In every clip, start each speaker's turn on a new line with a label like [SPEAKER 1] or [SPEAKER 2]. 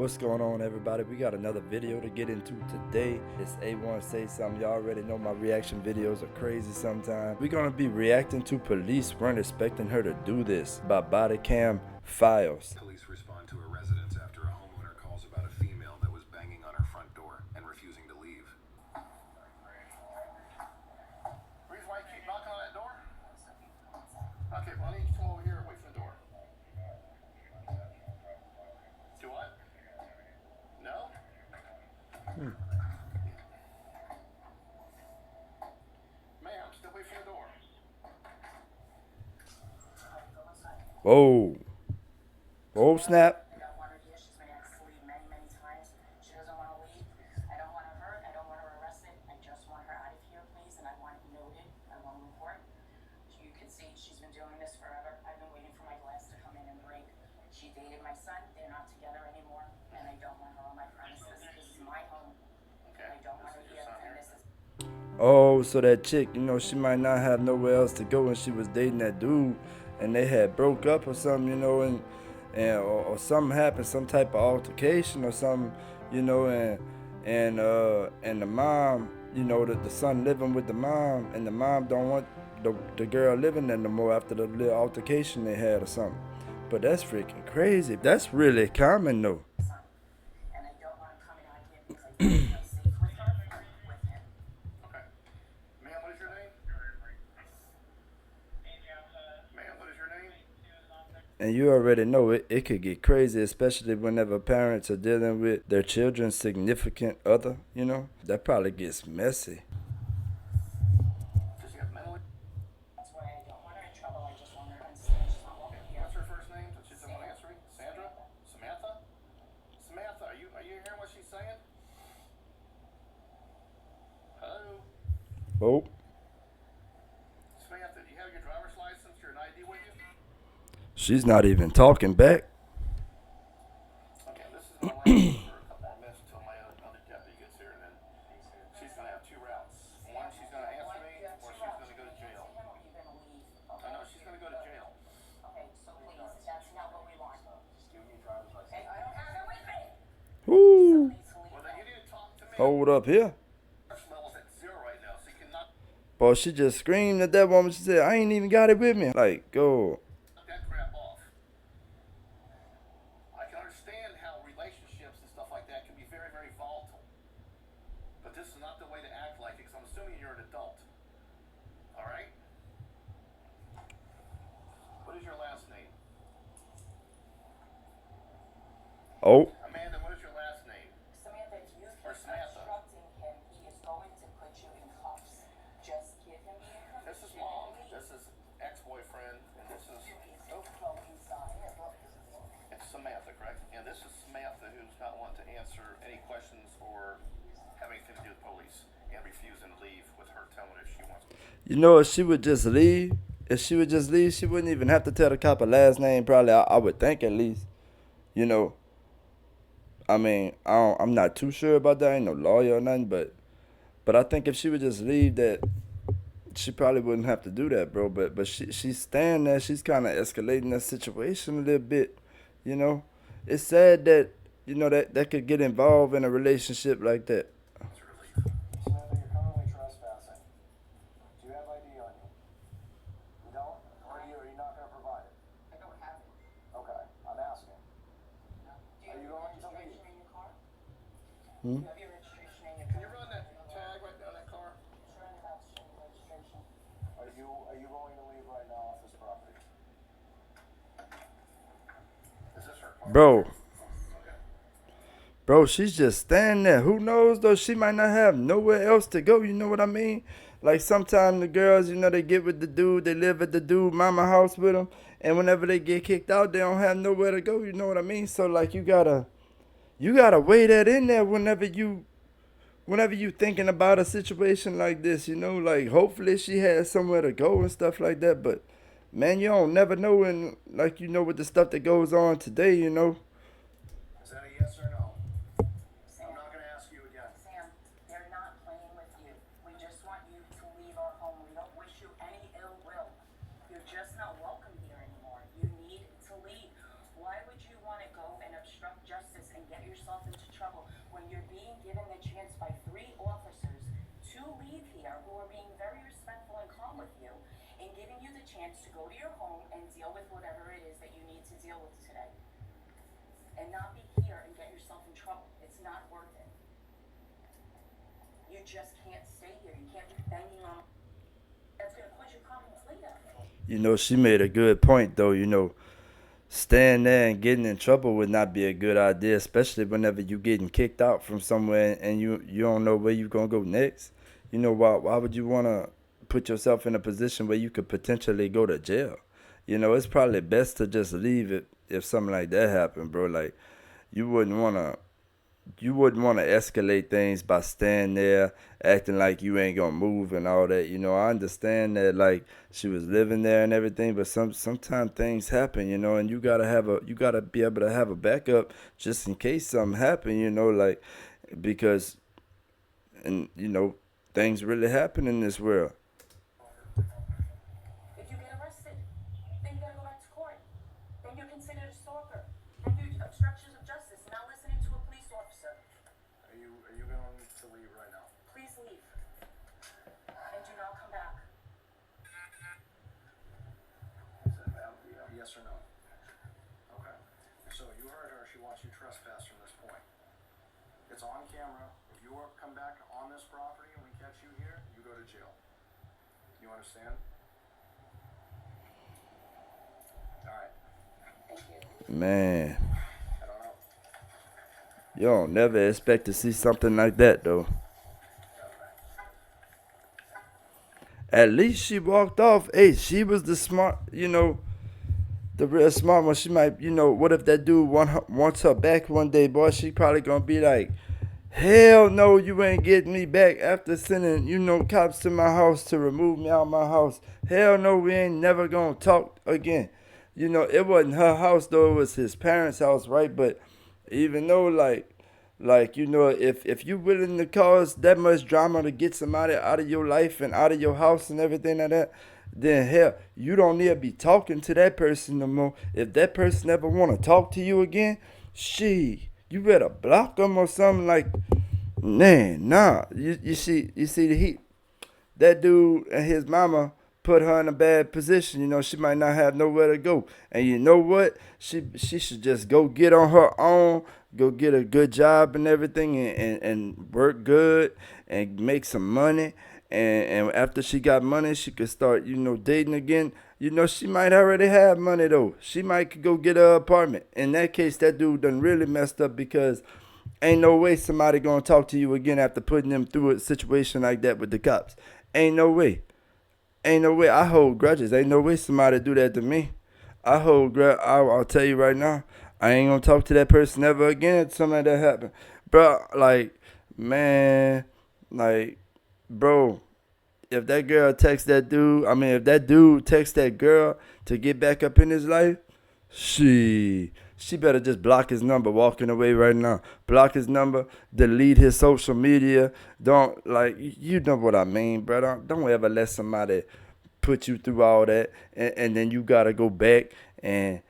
[SPEAKER 1] What's going on, everybody? We got another video to get into today. It's a1saysome. Y'all already know my reaction videos are crazy sometimes. We're gonna be reacting to Police Weren't Expecting Her to Do This by Bodycam Files.
[SPEAKER 2] Police respond to a residence after a homeowner calls about a female that was banging on her front door and refusing to leave.
[SPEAKER 3] Reason why you keep knocking on that door? Okay, well, I need you to come over here away from the door. Do what? No? Ma'am, stay away from the door.
[SPEAKER 1] Whoa. Oh, snap.
[SPEAKER 4] I don't want her here. She's been asked to leave many, many times. She doesn't want to leave. I don't want her hurt. I don't want her arrested. I just want her out of here, please. And I want it noted. I want to report. You can see she's been doing this forever. I've been waiting for my glass to come in and break. She dated my son. They're not together anymore. And I don't want her on my premises. This is my home.
[SPEAKER 3] Okay.
[SPEAKER 4] I don't want her here. And this is...
[SPEAKER 1] Oh, so that chick, she might not have nowhere else to go, and she was dating that dude, and they had broke up or something, or something happened, some type of altercation or something, and the mom, the son living with the mom, and the mom don't want the girl living there no more after the little altercation they had or something. But that's freaking crazy. That's really common though.
[SPEAKER 4] And I don't want him coming out here because I don't feel safe with her or with him.
[SPEAKER 3] Okay. Ma'am, what is your name? Ma'am, what is your name?
[SPEAKER 1] And you already know it could get crazy, especially whenever parents are dealing with their children's significant other, That probably gets messy.
[SPEAKER 3] Does she have mental?
[SPEAKER 4] That's why I don't want her in trouble. I just want her unsafe. She's not welcome here.
[SPEAKER 3] What's her first name? She's not answering. Sandra? Samantha? Samantha, are you hearing what she's saying? Hello?
[SPEAKER 1] Oh,
[SPEAKER 3] Samantha, do you have your driver's license or an ID with you?
[SPEAKER 1] she's not even talking back.
[SPEAKER 3] Okay, this is going to last for a couple more minutes until my other deputy gets here, and then she's going to have two routes. One, she's going to answer me, or she's going to go to jail.
[SPEAKER 4] You're going to leave.
[SPEAKER 3] I know she's going to go to jail.
[SPEAKER 4] Okay, so please, that's not what we want. Just give me your driver's license. Okay, I don't have it with me.
[SPEAKER 1] Woo!
[SPEAKER 4] Please leave.
[SPEAKER 3] Well, then you need to talk to me.
[SPEAKER 1] Hold up here.
[SPEAKER 3] Stress level's at 0 right now, so you cannot
[SPEAKER 1] Boy, she just screamed at that woman. She said, I ain't even got it with me. Like, go.
[SPEAKER 3] knock that crap off. I can understand how relationships and stuff like that can be very, very volatile. But this is not the way to act like it, because I'm assuming you're an adult. All right? What is your last name?
[SPEAKER 1] Oh,
[SPEAKER 3] Amanda, what is your last name?
[SPEAKER 4] Samantha, if you
[SPEAKER 3] Or
[SPEAKER 4] keep
[SPEAKER 3] Samantha.
[SPEAKER 4] obstructing him, he is going to put you in cuffs. Just give him the information.
[SPEAKER 3] This is mom. This is ex-boyfriend. And this is... Oh,
[SPEAKER 4] Go inside.
[SPEAKER 3] it's Samantha, correct? And this is Samantha, who's not wanting to answer any questions or have anything to do with police and refusing to leave with her telling her she wants.
[SPEAKER 1] if she would just leave, she wouldn't even have to tell the cop her last name, probably, I would think at least. I mean, I'm not too sure about that. I ain't no lawyer or nothing, but I think if she would just leave, that she probably wouldn't have to do that, bro. But she's staying there. She's kind of escalating the situation a little bit. It's sad that that could get involved in a relationship like that.
[SPEAKER 3] It's relief.
[SPEAKER 5] Samantha, you're currently trespassing. Do you have ID on you? You don't? Or are you not going to provide it?
[SPEAKER 4] I don't have it.
[SPEAKER 5] Okay, I'm asking.
[SPEAKER 4] Do you
[SPEAKER 5] Are
[SPEAKER 4] have
[SPEAKER 5] you
[SPEAKER 4] your
[SPEAKER 5] going to leave?
[SPEAKER 4] registration in your car?
[SPEAKER 1] Hmm?
[SPEAKER 4] Do you have your registration in your
[SPEAKER 3] Can
[SPEAKER 4] car?
[SPEAKER 3] you run that tag right down that car?
[SPEAKER 4] Sure, that's your registration.
[SPEAKER 5] Are you going to leave right now off this property?
[SPEAKER 3] Is this her car?
[SPEAKER 1] Bro,
[SPEAKER 3] Okay.
[SPEAKER 1] Bro, she's just standing there. Who knows, though? She might not have nowhere else to go. You know what I mean? Like, sometimes the girls, they get with the dude. They live at the dude mama house with them. And whenever they get kicked out, they don't have nowhere to go. You know what I mean? So, like, you gotta weigh that in there whenever you thinking about a situation like this. Like, hopefully she has somewhere to go and stuff like that. But, man, you don't never know. And, like, with the stuff that goes on today,
[SPEAKER 5] Is that a yes or no? I'm not going to ask you again.
[SPEAKER 4] Sam, they're not playing with you. We just want you to leave our home. We don't wish you any ill will. You're just not welcome here anymore. You need to leave. Why would you want to go and obstruct justice and get yourself chance by 3 officers to leave here who are being very respectful and calm with you and giving you the chance to go to your home and deal with whatever it is that you need to deal with today. And not be here and get yourself in trouble. It's not worth it. You just can't stay here. You can't be banging on. That's going to cause you problems later.
[SPEAKER 1] You know, she made a good point, though. You know, staying there and getting in trouble would not be a good idea, especially whenever you getting kicked out from somewhere and you don't know where you're going to go next. You know, why would you want to put yourself in a position where you could potentially go to jail? You know, it's probably best to just leave it if something like that happened, bro. Like, you wouldn't want to escalate things by staying there, acting like you ain't gonna move and all that. You know, I understand that, like, she was living there and everything, but sometimes things happen, you know, and you gotta be able to have a backup just in case something happen, you know, like, because, and you know, things really happen in this world.
[SPEAKER 4] If you get arrested, then you gotta go back to court. Then you're considered a stalker. Then you're obstructions of justice, not listening to a police officer.
[SPEAKER 3] Are you going to leave right now?
[SPEAKER 4] Please leave. And do not come back.
[SPEAKER 3] Yes or no? Okay. So you heard her. She wants you trespass from this point. It's on camera. If you come back on this property and we catch you here, you go to jail. You understand? All right.
[SPEAKER 4] Thank you.
[SPEAKER 1] Man,
[SPEAKER 3] I don't know.
[SPEAKER 1] you don't never expect to see something like that, though. At least she walked off. Hey, she was the smart, you know, the real smart one. She might, you know, what if that dude wants her back one day, boy? She probably gonna be like, hell no, you ain't getting me back after sending, you know, cops to my house to remove me out of my house. Hell no, we ain't never gonna talk again. You know, it wasn't her house, though. It was his parents' house, right? But even though, like, you know, if you willing to cause that much drama to get somebody out of your life and out of your house and everything like that, then hell, you don't need to be talking to that person no more. If that person ever want to talk to you again, you better block them or something. Like, man, nah. You see the heat. That dude and his mama put her in a bad position. You know, she might not have nowhere to go. And you know what? She should just go get on her own, go get a good job and everything, and work good and make some money. And after she got money, she could start, you know, dating again. You know, she might already have money, though. She might go get an apartment. In that case, that dude done really messed up, because ain't no way somebody gonna talk to you again after putting them through a situation like that with the cops. Ain't no way. Ain't no way. I hold grudges. Ain't no way somebody do that to me. I'll tell you right now, I ain't gonna talk to that person ever again if something like that happen. Bro, like, man, like, bro, if that girl texts that dude, if that dude texts that girl to get back up in his life, she better just block his number walking away right now. Block his number, delete his social media. Don't, like, you know what I mean, bro. Don't ever let somebody put you through all that, and then you gotta go back and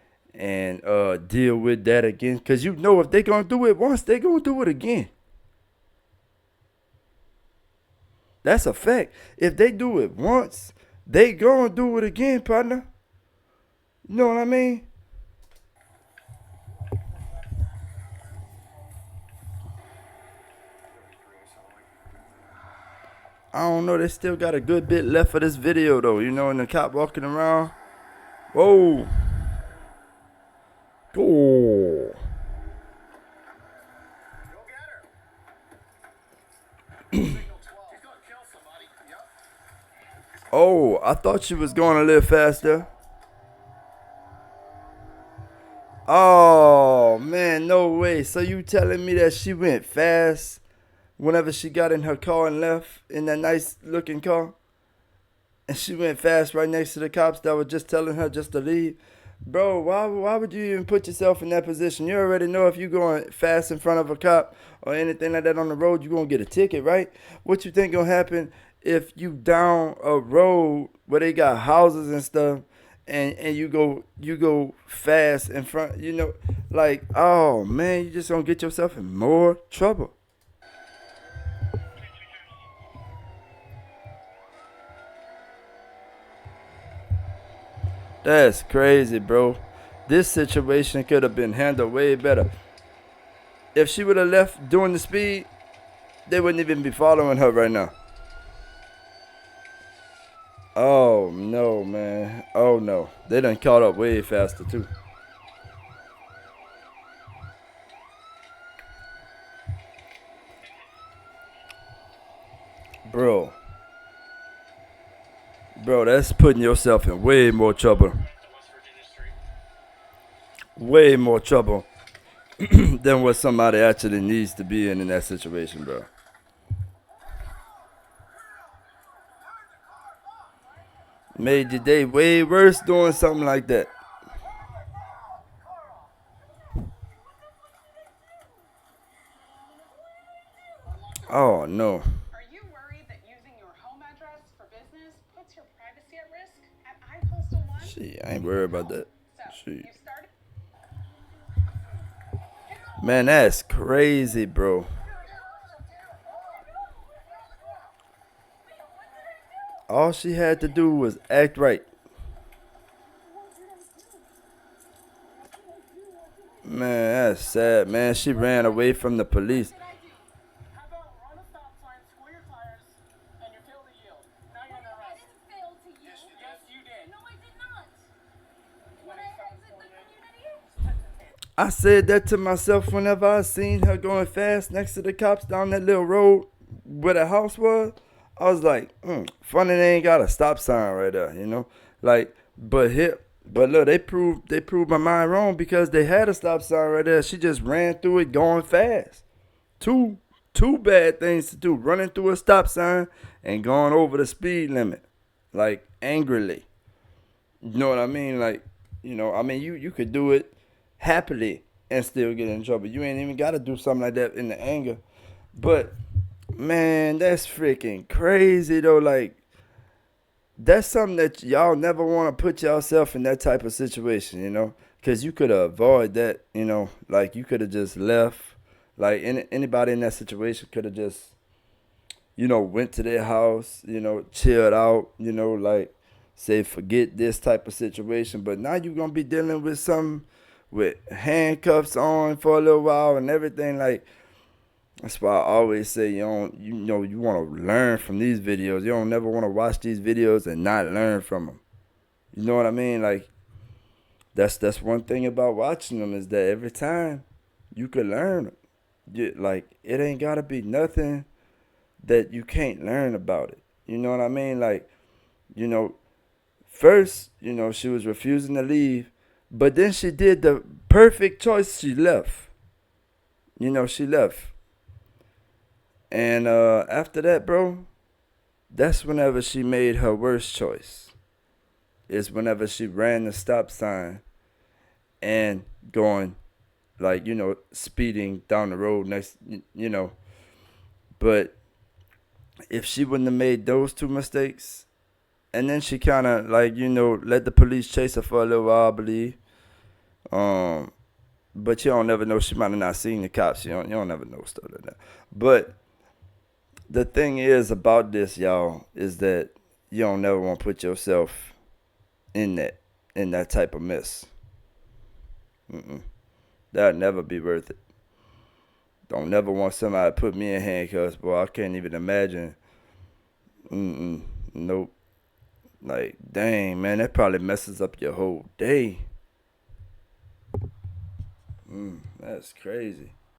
[SPEAKER 1] deal with that again. Because you know if they gonna do it once, they gonna do it again. That's a fact. If they do it once, they gonna do it again, partner. You know what I mean? I don't know. They still got a good bit left for this video, though. You know, and the cop walking around. Whoa. Oh.
[SPEAKER 3] Go get her. Signal 12. She's gonna kill somebody. Yep.
[SPEAKER 1] Oh, I thought she was going a little faster. Oh, man, no way. So you telling me that she went fast whenever she got in her car and left in that nice looking car? And she went fast right next to the cops that were just telling her just to leave? Bro, why would you even put yourself in that position? You already know if you're going fast in front of a cop or anything like that on the road, you're going to get a ticket, right? What you think going to happen if you down a road where they got houses and stuff, and you go fast in front, you know, like, oh, man, you just going to get yourself in more trouble. That's crazy, bro. This situation could have been handled way better. If she would have left doing the speed, they wouldn't even be following her right now. Oh no, man. Oh no. They done caught up way faster too. Bro. Bro, that's putting yourself in way more trouble. Way more trouble than what somebody actually needs to be in that situation, bro. Made your day way worse doing something like that. Oh no.
[SPEAKER 6] Are you worried that using your home address for business puts your privacy at risk? At iPostal One?
[SPEAKER 1] Shit, I ain't worried about that.
[SPEAKER 6] So,
[SPEAKER 1] Shit.
[SPEAKER 6] you started.
[SPEAKER 1] Man, that's crazy, bro. All she had to do was act right. Man, that's sad, man. She ran away from the police.
[SPEAKER 5] How about run a stop sign, score your tires, and you failed to yield? Now you're under
[SPEAKER 7] I
[SPEAKER 5] arrest.
[SPEAKER 7] didn't fail to you.
[SPEAKER 5] Yes, you did.
[SPEAKER 7] No, I did not. When I exit the community,
[SPEAKER 1] I said that to myself whenever I seen her going fast next to the cops down that little road where the house was. I was like, funny they ain't got a stop sign right there, you know? Like, but look, they proved my mind wrong because they had a stop sign right there. She just ran through it going fast. Two bad things to do: running through a stop sign and going over the speed limit, like angrily. You know what I mean? Like, you could do it happily and still get in trouble. You ain't even got to do something like that in the anger. But man, that's freaking crazy though. Like, that's something that y'all never want to put yourself in that type of situation, you know, because you could avoid that, you know, like you could have just left. Like anybody in that situation could have just, went to their house, chilled out, like say forget this type of situation. But now you're gonna be dealing with something with handcuffs on for a little while and everything. Like, that's why I always say you want to learn from these videos. You don't never want to watch these videos and not learn from them. You know what I mean? Like, that's one thing about watching them is that every time you can learn. Like, it ain't gotta be nothing that you can't learn about it. You know what I mean? Like, first, she was refusing to leave, but then she did the perfect choice. She left. She left. And after that, bro, that's whenever she made her worst choice. It's whenever she ran the stop sign and going, like, speeding down the road next, But if she wouldn't have made those two mistakes, and then she kind of, like, let the police chase her for a little while, I believe. But you don't never know. She might have not seen the cops. You don't never know stuff like that. But the thing is about this, y'all, is that you don't never want to put yourself in that type of mess. That'd never be worth it. Don't never want somebody to put me in handcuffs, boy. I can't even imagine. Nope. Like, dang, man, that probably messes up your whole day. That's crazy.